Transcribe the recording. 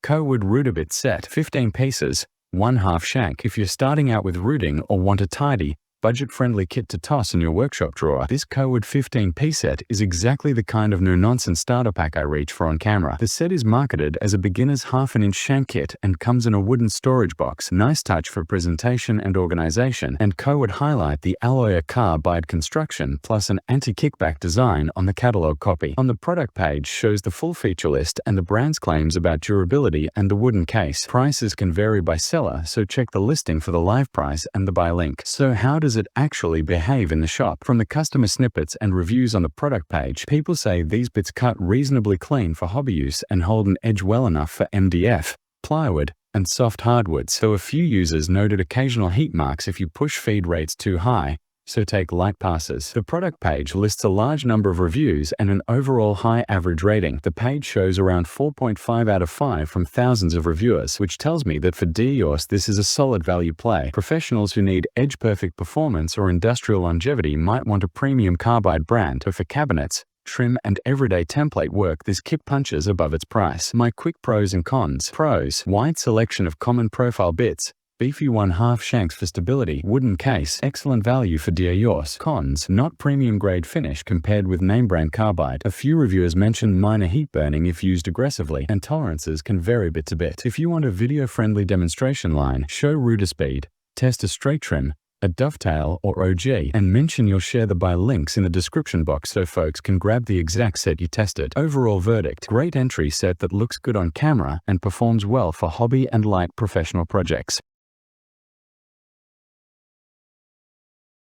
KOWOOD Rootabit Set 15 pieces, 1/2 shank. If you're starting out with rooting or want a tidy, budget-friendly kit to toss in your workshop drawer, this KOWOOD 15-piece set is exactly the kind of no-nonsense starter pack I reach for on camera. The set is marketed as a beginner's 1/2 inch shank kit and comes in a wooden storage box. Nice touch for presentation and organization, and KOWOOD highlight the alloy carbide construction plus an anti-kickback design on the catalog copy. On the product page shows the full feature list and the brand's claims about durability and the wooden case. Prices can vary by seller, so check the listing for the live price and the buy link. So how does it actually behave in the shop? From the customer snippets and reviews on the product page, people say these bits cut reasonably clean for hobby use and hold an edge well enough for MDF, plywood, and soft hardwoods. Though a few users noted occasional heat marks if you push feed rates too high, so take light passes. The product page lists a large number of reviews and an overall high average rating. The page shows around 4.5 out of 5 from thousands of reviewers, which tells me that for DIY this is a solid value play. Professionals who need edge-perfect performance or industrial longevity might want a premium carbide brand, but for cabinets, trim, and everyday template work, this kit punches above its price. My quick pros and cons. Pros: wide selection of common profile bits, beefy 1/2 shanks for stability, wooden case, excellent value for DIY. Cons: not premium grade finish compared with name brand carbide. A few reviewers mention minor heat burning if used aggressively, and tolerances can vary bit to bit. If you want a video-friendly demonstration line, show router speed, test a straight trim, a dovetail or OG, and mention you'll share the buy links in the description box so folks can grab the exact set you tested. Overall verdict: great entry set that looks good on camera and performs well for hobby and light professional projects.